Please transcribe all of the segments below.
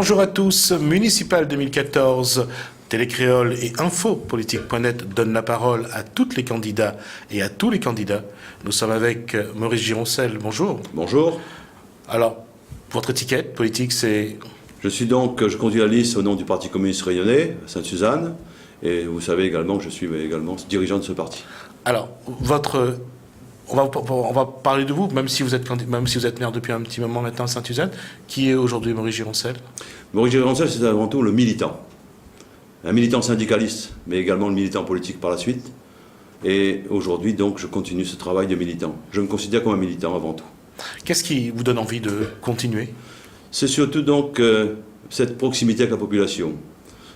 Bonjour à tous, Municipal 2014, Télécréole et Infopolitique.net donnent la parole à toutes les candidats et à tous les candidats. Nous sommes avec Maurice Gironcel, bonjour. Bonjour. Alors, votre étiquette politique, c'est... Je conduis la liste au nom du Parti communiste réunionnais, à Sainte-Suzanne, et vous savez également que je suis également dirigeant de ce parti. Alors, on va parler de vous, même si vous êtes maire depuis un petit moment maintenant à Sainte-Suzanne. Qui est aujourd'hui Maurice Gironcel? Maurice Gironcel, c'est avant tout le militant. Un militant syndicaliste, mais également le militant politique par la suite. Et aujourd'hui, donc, je continue ce travail de militant. Je me considère comme un militant avant tout. Qu'est-ce qui vous donne envie de continuer? C'est surtout donc cette proximité avec la population.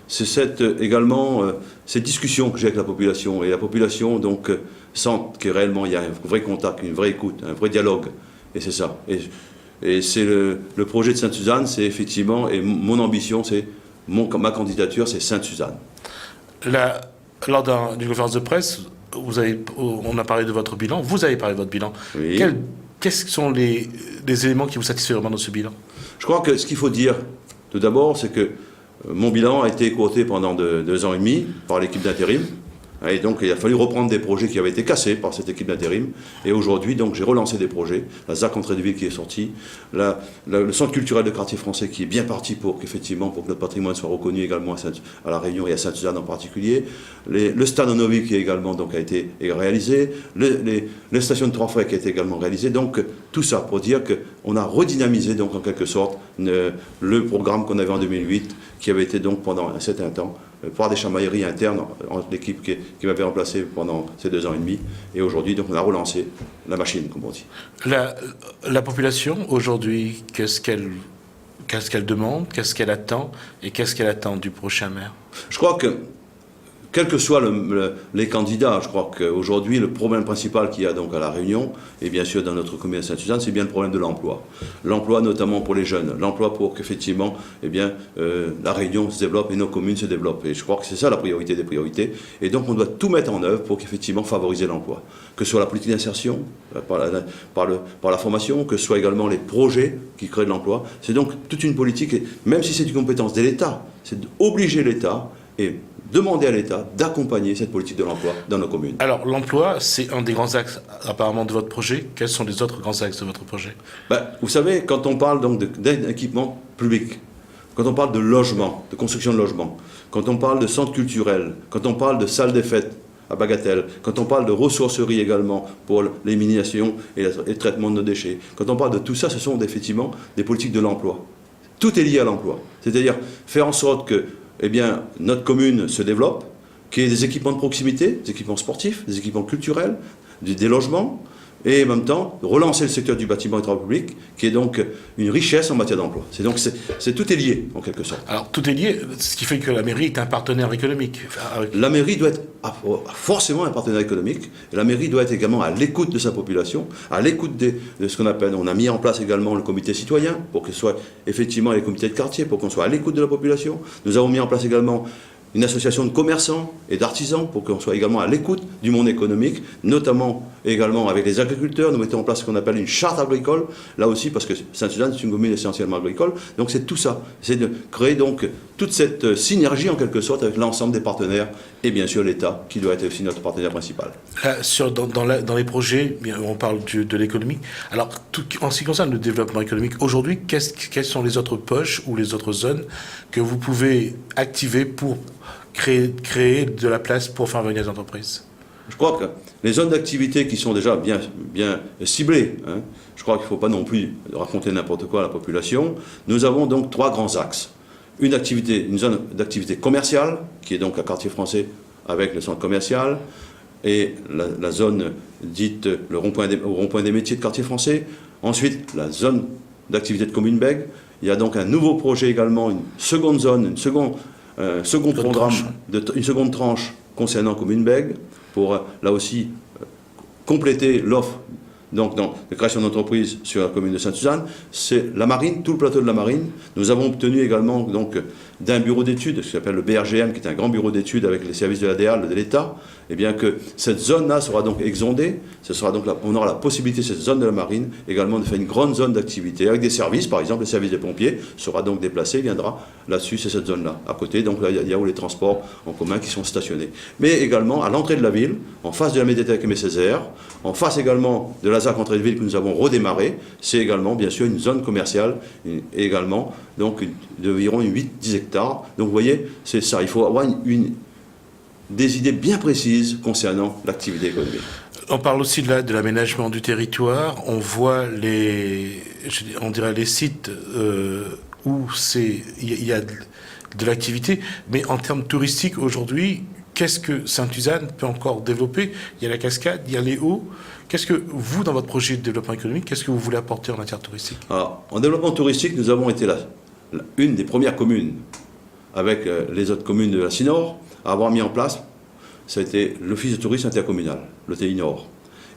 C'est également cette discussion que j'ai avec la population. Et la population donc sent que réellement il y a un vrai contact, une vraie écoute, un vrai dialogue. Et c'est ça. Et c'est le projet de Sainte-Suzanne, c'est effectivement, et mon ambition, c'est ma candidature, c'est Sainte-Suzanne. Lors d'une conférence de presse, on a parlé de votre bilan, vous avez parlé de votre bilan. Oui. Quels sont les éléments qui vous satisfont vraiment dans ce bilan? Je crois que ce qu'il faut dire, tout d'abord, c'est que mon bilan a été écouté pendant 2 ans et demi par l'équipe d'intérim. Et donc, il a fallu reprendre des projets qui avaient été cassés par cette équipe d'intérim. Et aujourd'hui, donc, j'ai relancé des projets. La ZAC Entrée de Ville qui est sortie, le centre culturel de quartier français qui est bien parti pour que notre patrimoine soit reconnu également à La Réunion et à Sainte-Suzanne en particulier. Le stade Novi qui également donc, a été réalisé. Les stations de Trois Frères qui a été également réalisé. Donc, tout ça pour dire qu'on a redynamisé, donc, en quelque sorte, le programme qu'on avait en 2008, qui avait été donc pendant un certain temps, par des chamailleries internes entre l'équipe qui m'avait remplacé pendant ces 2 ans et demi. Et aujourd'hui, donc, on a relancé la machine, comme on dit. La population, aujourd'hui, qu'est-ce qu'elle demande, qu'est-ce qu'elle attend, et qu'est-ce qu'elle attend du prochain maire? Je crois que, quels que soient les candidats, je crois qu'aujourd'hui, le problème principal qu'il y a donc à La Réunion, et bien sûr dans notre commune de Sainte-Suzanne, c'est bien le problème de l'emploi. L'emploi notamment pour les jeunes, l'emploi pour qu'effectivement, La Réunion se développe et nos communes se développent. Et je crois que c'est ça la priorité des priorités. Et donc on doit tout mettre en œuvre pour qu'effectivement favoriser l'emploi. Que ce soit la politique d'insertion, par la formation, que ce soit également les projets qui créent de l'emploi. C'est donc toute une politique, et même si c'est une compétence de l'État, c'est d'obliger l'État et demander à l'État d'accompagner cette politique de l'emploi dans nos communes. Alors, l'emploi, c'est un des grands axes apparemment de votre projet. Quels sont les autres grands axes de votre projet? Vous savez, quand on parle donc d'équipement public, quand on parle de logement, de construction de logement, quand on parle de centres culturels, quand on parle de salles des fêtes à Bagatelle, quand on parle de ressourcerie également pour l'élimination et le traitement de nos déchets, quand on parle de tout ça, ce sont effectivement des politiques de l'emploi. Tout est lié à l'emploi. C'est-à-dire faire en sorte que notre commune se développe, qu'il y ait des équipements de proximité, des équipements sportifs, des équipements culturels, des logements, et en même temps relancer le secteur du bâtiment et travaux publics, qui est donc une richesse en matière d'emploi. Tout est lié, en quelque sorte. Alors, tout est lié, ce qui fait que la mairie est un partenaire économique. La mairie doit être forcément un partenaire économique, et la mairie doit être également à l'écoute de sa population, à l'écoute de ce qu'on appelle, on a mis en place également le comité citoyen, pour que ce soit effectivement les comités de quartier, pour qu'on soit à l'écoute de la population. Nous avons mis en place également une association de commerçants et d'artisans pour qu'on soit également à l'écoute du monde économique, notamment également avec les agriculteurs. Nous mettons en place ce qu'on appelle une charte agricole, là aussi parce que Sainte-Suzanne c'est une commune essentiellement agricole. Donc c'est tout ça, c'est de créer donc toute cette synergie en quelque sorte avec l'ensemble des partenaires et bien sûr l'État qui doit être aussi notre partenaire principal. Dans les projets, on parle de l'économie. Alors en ce qui concerne le développement économique, aujourd'hui, quelles sont les autres poches ou les autres zones que vous pouvez activer pour créer de la place pour faire venir les entreprises? Je crois que les zones d'activité qui sont déjà bien ciblées, je crois qu'il ne faut pas non plus raconter n'importe quoi à la population. Nous avons donc 3 grands axes. Une zone d'activité commerciale, qui est donc à quartier français avec le centre commercial, et la zone dite au rond-point des métiers de quartier français. Ensuite, la zone d'activité de commune bègue. Il y a donc un nouveau projet également, une seconde zone, une seconde tranche concernant commune bègue, pour là aussi compléter l'offre donc dans la création d'entreprises sur la commune de Sainte-Suzanne. C'est la marine, tout le plateau de la marine. Nous avons obtenu également donc d'un bureau d'études, ce qu'on appelle le BRGM, qui est un grand bureau d'études avec les services de l'ADA, de l'État, eh bien que cette zone-là sera donc exondée. On aura la possibilité, cette zone de la marine, également de faire une grande zone d'activité avec des services, par exemple le service des pompiers sera donc déplacé, viendra là-dessus, c'est cette zone-là. À côté, donc là, il y a où les transports en commun qui sont stationnés. Mais également à l'entrée de la ville, en face de la médiathèque Aimé Césaire, en face également de la ZAC entrée de ville que nous avons redémarré, c'est également bien sûr une zone commerciale, et également donc d'environ 8-10 hectares. Donc vous voyez, c'est ça, il faut avoir des idées bien précises concernant l'activité économique. On parle aussi de l'aménagement du territoire. On voit les sites où il y a de l'activité, mais en termes touristiques aujourd'hui, qu'est-ce que Sainte-Suzanne peut encore développer? Il y a la cascade, il y a les hauts. Qu'est-ce que vous, dans votre projet de développement économique, qu'est-ce que vous voulez apporter en matière touristique? Alors, en développement touristique, nous avons été une des premières communes, avec les autres communes de la CINOR, à avoir mis en place, ça a été l'Office de tourisme intercommunal, le TI Nord.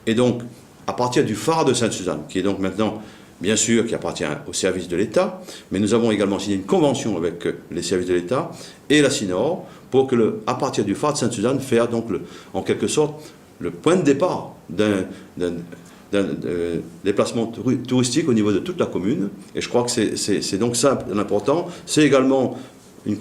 Et donc, à partir du phare de Sainte-Suzanne, qui est donc maintenant, bien sûr, qui appartient au service de l'État, mais nous avons également signé une convention avec les services de l'État et la CINOR pour que, à partir du phare de Sainte-Suzanne, faire donc, en quelque sorte, le point de départ d'un déplacement touristique au niveau de toute la commune. Et je crois que c'est donc ça l'important. C'est également,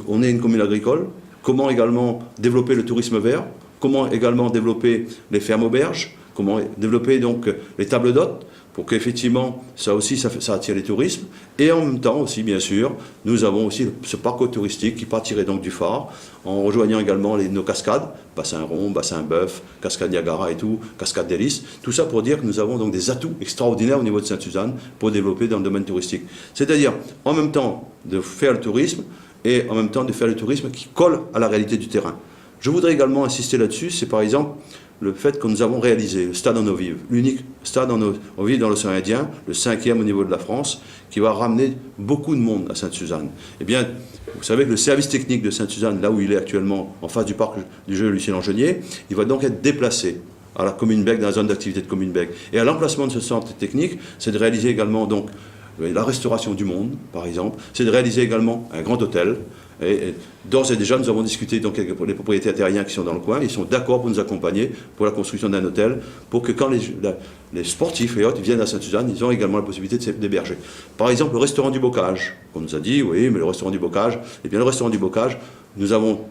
on est une commune agricole. Comment également développer le tourisme vert, comment également développer les fermes-auberges, comment développer donc les tables d'hôtes, pour qu'effectivement, ça aussi, ça attire les tourismes. Et en même temps aussi, bien sûr, nous avons aussi ce parcours touristique qui partirait donc du phare, en rejoignant également nos cascades, bassin Rond, bassin Bœuf, cascade Niagara et tout, cascade d'Hélice. Tout ça pour dire que nous avons donc des atouts extraordinaires au niveau de Sainte-Suzanne pour développer dans le domaine touristique. C'est-à-dire, en même temps de faire le tourisme, et en même temps de faire le tourisme qui colle à la réalité du terrain. Je voudrais également insister là-dessus, c'est par exemple le fait que nous avons réalisé le stade en eau vive, l'unique stade en eau vive dans l'océan Indien, le 5e au niveau de la France, qui va ramener beaucoup de monde à Sainte-Suzanne. Eh bien, vous savez que le service technique de Sainte-Suzanne, là où il est actuellement, en face du parc du jeu Lucien Langenier, il va donc être déplacé à la commune Bègue, dans la zone d'activité de commune Bègue. Et à l'emplacement de ce centre technique, c'est de réaliser également donc la restauration du monde, par exemple, c'est de réaliser également un grand hôtel. Et d'ores et déjà, nous avons discuté donc avec les propriétaires terriens qui sont dans le coin. Ils sont d'accord pour nous accompagner pour la construction d'un hôtel, pour que quand les sportifs et autres viennent à Sainte-Suzanne, ils ont également la possibilité d'héberger. Par exemple, le restaurant du Bocage. On nous a dit, oui, mais le restaurant du Bocage, eh bien le restaurant du Bocage, nous avons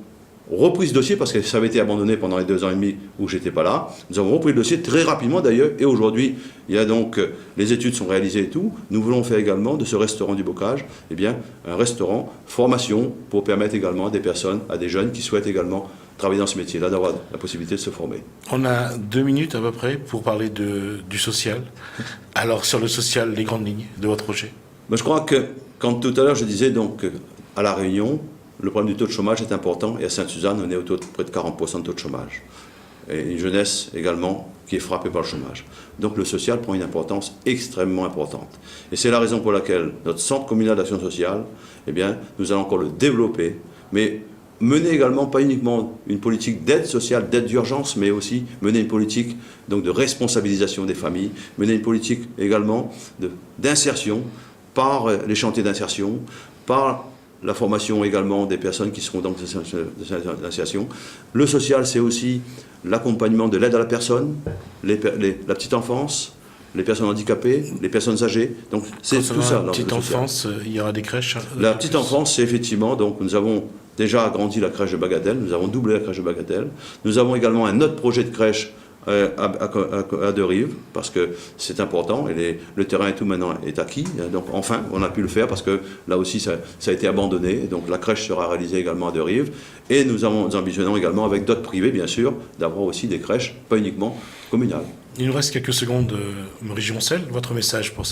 repris ce dossier parce que ça avait été abandonné pendant les 2 ans et demi où j'étais pas là. Nous avons repris le dossier très rapidement d'ailleurs, et aujourd'hui, il y a donc les études sont réalisées et tout. Nous voulons faire également de ce restaurant du Bocage, eh bien, un restaurant formation pour permettre également à des personnes, à des jeunes qui souhaitent également travailler dans ce métier-là, d'avoir la possibilité de se former. On a 2 minutes à peu près pour parler du social. Alors sur le social, les grandes lignes de votre projet. Mais je crois que quand tout à l'heure je disais donc à La Réunion, le problème du taux de chômage est important, et à Sainte-Suzanne, on est autour de près de 40% de taux de chômage. Et une jeunesse également qui est frappée par le chômage. Donc le social prend une importance extrêmement importante. Et c'est la raison pour laquelle notre centre communal d'action sociale, eh bien, nous allons encore le développer, mais mener également, pas uniquement une politique d'aide sociale, d'aide d'urgence, mais aussi mener une politique donc, de responsabilisation des familles, mener une politique également d'insertion par les chantiers d'insertion, par la formation également des personnes qui seront dans cette association. Le social, c'est aussi l'accompagnement de l'aide à la personne, la petite enfance, les personnes handicapées, les personnes âgées. Donc c'est tout ça. La petite enfance, il y aura des crèches. La petite enfance, c'est effectivement, donc nous avons déjà agrandi la crèche de Bagatelle, nous avons doublé la crèche de Bagatelle. Nous avons également un autre projet de crèche à Deux-Rives, parce que c'est important, et le terrain et tout maintenant est acquis, donc enfin on a pu le faire, parce que là aussi ça a été abandonné, donc la crèche sera réalisée également à Deux-Rives, et nous ambitionnons également avec d'autres privés bien sûr, d'avoir aussi des crèches, pas uniquement communales. Il nous reste quelques secondes, Maurice Gioncel, votre message pour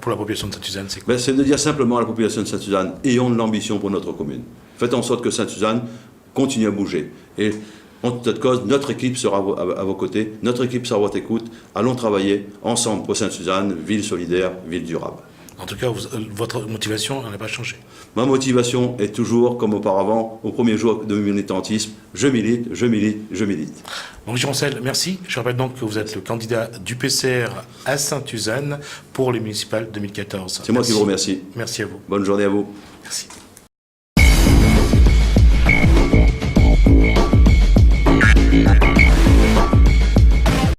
la population de Sainte-Suzanne, c'est quoi? C'est de dire simplement à la population de Sainte-Suzanne, ayons de l'ambition pour notre commune. Faites en sorte que Sainte-Suzanne continue à bouger. Et en toute cause, notre équipe sera à vos côtés, notre équipe sera à votre écoute. Allons travailler ensemble pour Sainte-Suzanne, ville solidaire, ville durable. En tout cas, votre motivation n'a pas changé. Ma motivation est toujours, comme auparavant, au premier jour de mon militantisme, je milite, je milite, je milite. Maurice Gioncel, merci. Je rappelle donc que vous êtes le candidat du PCR à Sainte-Suzanne pour les municipales 2014. C'est moi qui vous remercie. Merci à vous. Bonne journée à vous. Merci.